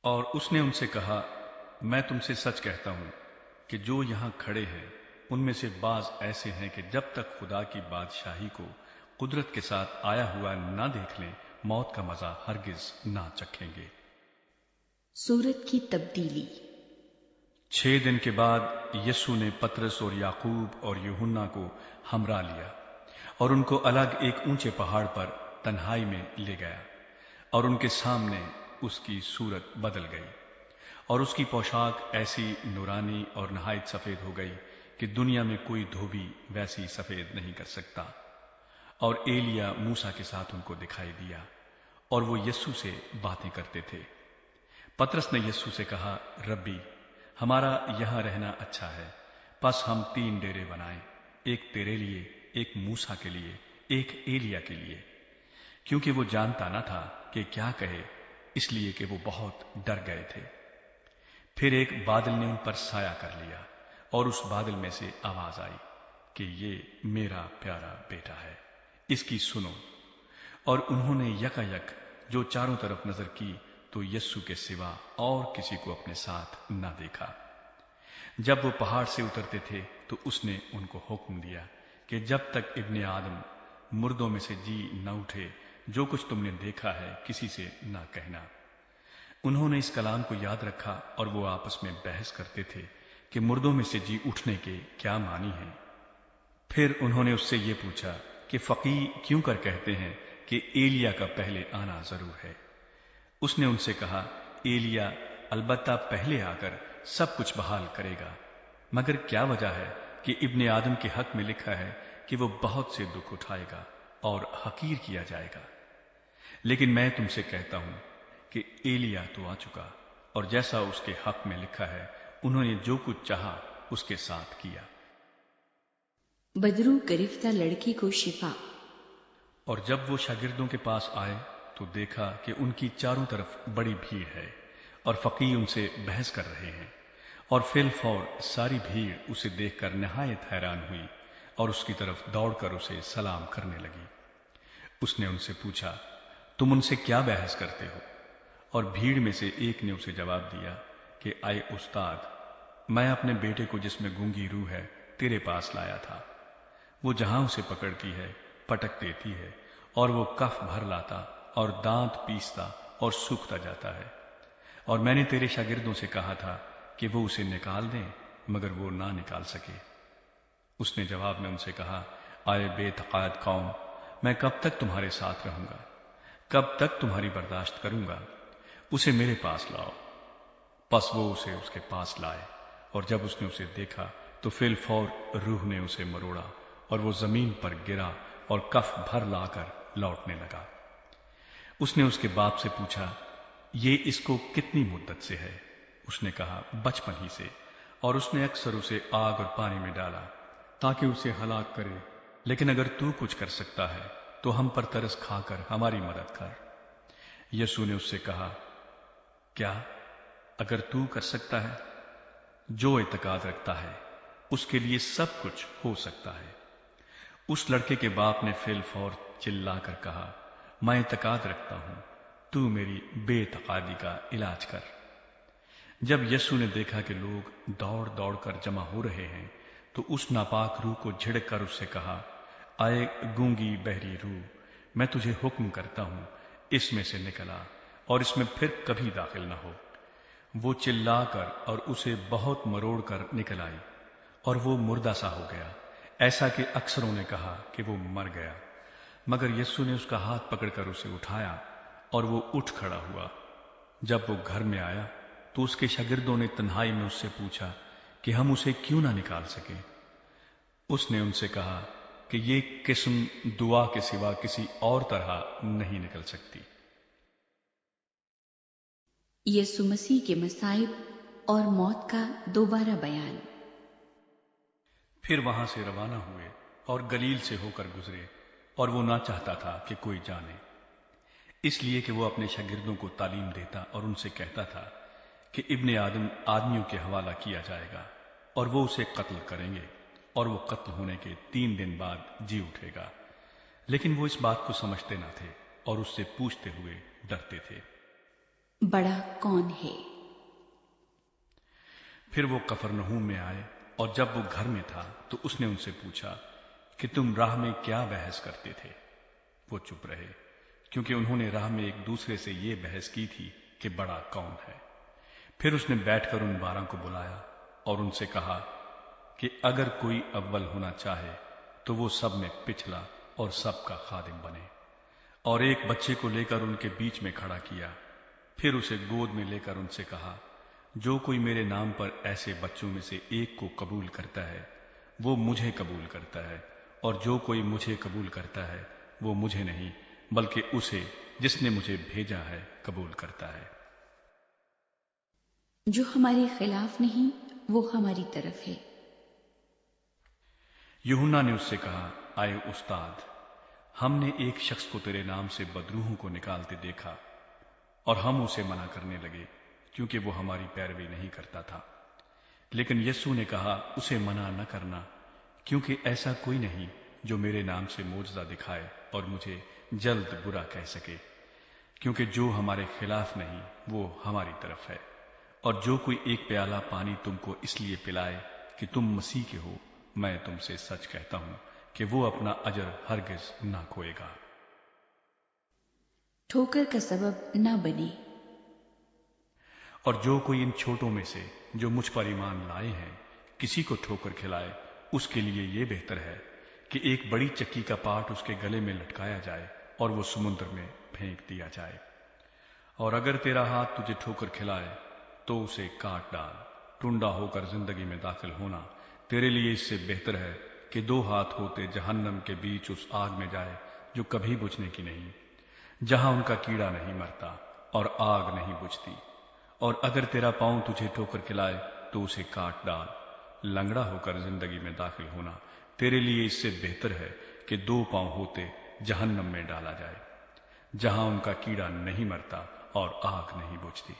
اور اس نے ان سے کہا، میں تم سے سچ کہتا ہوں کہ جو یہاں کھڑے ہیں ان میں سے بعض ایسے ہیں کہ جب تک خدا کی بادشاہی کو قدرت کے ساتھ آیا ہوا نہ دیکھ لیں موت کا مزہ ہرگز نہ چکھیں گے۔ سورت کی تبدیلی۔ 6 دن کے بعد یسوع نے پطرس اور یعقوب اور یوحنا کو ہمراہ لیا اور ان کو الگ ایک اونچے پہاڑ پر تنہائی میں لے گیا، اور ان کے سامنے اس کی صورت بدل گئی اور اس کی پوشاک ایسی نورانی اور نہایت سفید ہو گئی کہ دنیا میں کوئی دھوبی ویسی سفید نہیں کر سکتا۔ اور ایلیا موسیٰ کے ساتھ ان کو دکھائی دیا اور وہ یسوع سے باتیں کرتے تھے۔ پطرس نے یسوع سے کہا، ربی، ہمارا یہاں رہنا اچھا ہے، پس ہم 3 ڈیرے بنائیں، ایک تیرے لیے، ایک موسیٰ کے لیے، ایک ایلیا کے لیے۔ کیونکہ وہ جانتا نہ تھا کہ کیا کہے، اس لیے کہ وہ بہت ڈر گئے تھے۔ پھر ایک بادل نے ان پر سایہ کر لیا اور اس بادل میں سے آواز آئی کہ یہ میرا پیارا بیٹا ہے، اس کی سنو۔ اور انہوں نے یکایک جو چاروں طرف نظر کی تو یسوع کے سوا اور کسی کو اپنے ساتھ نہ دیکھا۔ جب وہ پہاڑ سے اترتے تھے تو اس نے ان کو حکم دیا کہ جب تک ابن آدم مردوں میں سے جی نہ اٹھے، جو کچھ تم نے دیکھا ہے کسی سے نہ کہنا۔ انہوں نے اس کلام کو یاد رکھا اور وہ آپس میں بحث کرتے تھے کہ مردوں میں سے جی اٹھنے کے کیا معنی ہیں۔ پھر انہوں نے اس سے یہ پوچھا کہ فقیہ کیوں کر کہتے ہیں کہ ایلیا کا پہلے آنا ضرور ہے؟ اس نے ان سے کہا، ایلیا البتہ پہلے آ کر سب کچھ بحال کرے گا، مگر کیا وجہ ہے کہ ابن آدم کے حق میں لکھا ہے کہ وہ بہت سے دکھ اٹھائے گا اور حقیر کیا جائے گا۔ لیکن میں تم سے کہتا ہوں کہ ایلیا تو آ چکا، اور جیسا اس کے حق میں لکھا ہے انہوں نے جو کچھ چاہا اس کے ساتھ کیا۔ بدرو گرفتہ لڑکی کو شفا۔ اور جب وہ شاگردوں کے پاس آئے تو دیکھا کہ ان کی چاروں طرف بڑی بھیڑ ہے اور فقیہ ان سے بحث کر رہے ہیں، اور فی الفور ساری بھیڑ اسے دیکھ کر نہایت حیران ہوئی اور اس کی طرف دوڑ کر اسے سلام کرنے لگی۔ اس نے ان سے پوچھا، تم ان سے کیا بحث کرتے ہو؟ اور بھیڑ میں سے ایک نے اسے جواب دیا کہ اے استاد، میں اپنے بیٹے کو جس میں گونگی روح ہے تیرے پاس لایا تھا۔ وہ جہاں اسے پکڑتی ہے پٹک دیتی ہے، اور وہ کف بھر لاتا اور دانت پیستا اور سوکھتا جاتا ہے۔ اور میں نے تیرے شاگردوں سے کہا تھا کہ وہ اسے نکال دیں، مگر وہ نہ نکال سکے۔ اس نے جواب میں ان سے کہا، اے بے تقاعد قوم، میں کب تک تمہارے ساتھ رہوں گا؟ کب تک تمہاری برداشت کروں گا؟ اسے میرے پاس لاؤ۔ پس وہ اسے اس کے پاس لائے، اور جب اس نے اسے دیکھا تو فی الفور روح نے اسے مروڑا اور وہ زمین پر گرا اور کف بھر لا کر لوٹنے لگا۔ اس نے اس کے باپ سے پوچھا، یہ اس کو کتنی مدت سے ہے؟ اس نے کہا، بچپن ہی سے، اور اس نے اکثر اسے آگ اور پانی میں ڈالا تاکہ اسے ہلاک کرے۔ لیکن اگر تو کچھ کر سکتا ہے تو ہم پر ترس کھا کر ہماری مدد کر۔ یسوع نے اس سے کہا، کیا اگر تو کر سکتا ہے؟ جو اعتقاد رکھتا ہے اس کے لیے سب کچھ ہو سکتا ہے۔ اس لڑکے کے باپ نے فی الفور چلا کر کہا، میں اعتقاد رکھتا ہوں، تو میری بے اعتقادی کا علاج کر۔ جب یسوع نے دیکھا کہ لوگ دوڑ دوڑ کر جمع ہو رہے ہیں تو اس ناپاک روح کو جھڑک کر اس سے کہا، اے گونگی بہری روح، میں تجھے حکم کرتا ہوں، اس میں سے نکل آ اور اس میں پھر کبھی داخل نہ ہو۔ وہ چلا کر اور اسے بہت مروڑ کر نکل آئی، اور وہ مردہ سا ہو گیا، ایسا کہ اکثروں نے کہا کہ وہ مر گیا۔ مگر یسوع نے اس کا ہاتھ پکڑ کر اسے اٹھایا اور وہ اٹھ کھڑا ہوا۔ جب وہ گھر میں آیا تو اس کے شاگردوں نے تنہائی میں اس سے پوچھا کہ ہم اسے کیوں نہ نکال سکیں؟ اس نے ان سے کہا کہ یہ قسم دعا کے سوا کسی اور طرح نہیں نکل سکتی۔ یسوع مسیح کے مصائب اور موت کا دوبارہ بیان۔ پھر وہاں سے روانہ ہوئے اور گلیل سے ہو کر گزرے، اور وہ نہ چاہتا تھا کہ کوئی جانے، اس لیے کہ وہ اپنے شاگردوں کو تعلیم دیتا اور ان سے کہتا تھا کہ ابن آدم آدمیوں کے حوالہ کیا جائے گا اور وہ اسے قتل کریں گے، اور وہ قتل ہونے کے 3 دن بعد جی اٹھے گا۔ لیکن وہ اس بات کو سمجھتے نہ تھے اور اس سے پوچھتے ہوئے ڈرتے تھے۔ بڑا کون ہے؟ پھر وہ قفرنہوم میں آئے، اور جب وہ گھر میں تھا تو اس نے ان سے پوچھا کہ تم راہ میں کیا بحث کرتے تھے؟ وہ چپ رہے، کیونکہ انہوں نے راہ میں ایک دوسرے سے یہ بحث کی تھی کہ بڑا کون ہے۔ پھر اس نے بیٹھ کر ان 12 کو بلایا اور ان سے کہا کہ اگر کوئی اول ہونا چاہے تو وہ سب میں پچھلا اور سب کا خادم بنے۔ اور ایک بچے کو لے کر ان کے بیچ میں کھڑا کیا، پھر اسے گود میں لے کر ان سے کہا، جو کوئی میرے نام پر ایسے بچوں میں سے ایک کو قبول کرتا ہے وہ مجھے قبول کرتا ہے، اور جو کوئی مجھے قبول کرتا ہے وہ مجھے نہیں بلکہ اسے جس نے مجھے بھیجا ہے قبول کرتا ہے۔ جو ہمارے خلاف نہیں وہ ہماری طرف ہے۔ یوحنا نے اس سے کہا، آئے استاد، ہم نے ایک شخص کو تیرے نام سے بدروحوں کو نکالتے دیکھا اور ہم اسے منع کرنے لگے کیونکہ وہ ہماری پیروی نہیں کرتا تھا۔ لیکن یسوع نے کہا، اسے منع نہ کرنا، کیونکہ ایسا کوئی نہیں جو میرے نام سے معجزہ دکھائے اور مجھے جلد برا کہہ سکے، کیونکہ جو ہمارے خلاف نہیں وہ ہماری طرف ہے۔ اور جو کوئی ایک پیالہ پانی تم کو اس لیے پلائے کہ تم مسیح کے ہو، میں تم سے سچ کہتا ہوں کہ وہ اپنا اجر ہرگز نہ کھوئے گا۔ ٹھوکر کا سبب نہ بنے۔ اور جو کوئی ان چھوٹوں میں سے جو مجھ پر ایمان لائے ہیں کسی کو ٹھوکر کھلائے، اس کے لیے یہ بہتر ہے کہ ایک بڑی چکی کا پاٹ اس کے گلے میں لٹکایا جائے اور وہ سمندر میں پھینک دیا جائے۔ اور اگر تیرا ہاتھ تجھے ٹھوکر کھلائے تو اسے کاٹ ڈال۔ ٹنڈا ہو کر زندگی میں داخل ہونا تیرے لیے اس سے بہتر ہے کہ 2 ہاتھ ہوتے جہنم کے بیچ اس آگ میں جائے جو کبھی بجھنے کی نہیں، جہاں ان کا کیڑا نہیں مرتا اور آگ نہیں بجھتی۔ اور اگر تیرا پاؤں تجھے ٹھوکر کھلائے تو اسے کاٹ ڈال۔ لنگڑا ہو کر زندگی میں داخل ہونا تیرے لیے اس سے بہتر ہے کہ 2 پاؤں ہوتے جہنم میں ڈالا جائے، جہاں ان کا کیڑا نہیں مرتا اور آگ نہیں بجھتی۔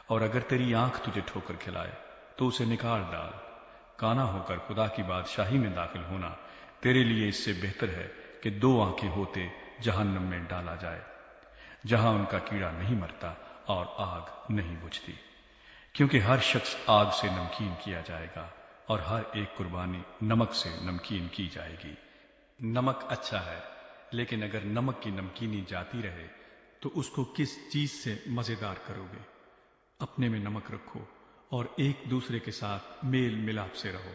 اور اگر تیری آنکھ تجھے ٹھوکر کھلائے تو اسے نکال ڈال۔ کانا ہو کر خدا کی بادشاہی میں داخل ہونا تیرے لیے اس سے بہتر ہے کہ 2 آنکھیں ہوتے جہنم میں ڈالا جائے، جہاں ان کا کیڑا نہیں مرتا اور آگ نہیں بجھتی۔ کیونکہ ہر شخص آگ سے نمکین کیا جائے گا اور ہر ایک قربانی نمک سے نمکین کی جائے گی۔ نمک اچھا ہے، لیکن اگر نمک کی نمکینی جاتی رہے تو اس کو کس چیز سے مزیدار کرو گے؟ اپنے میں نمک رکھو اور ایک دوسرے کے ساتھ میل ملاپ سے رہو۔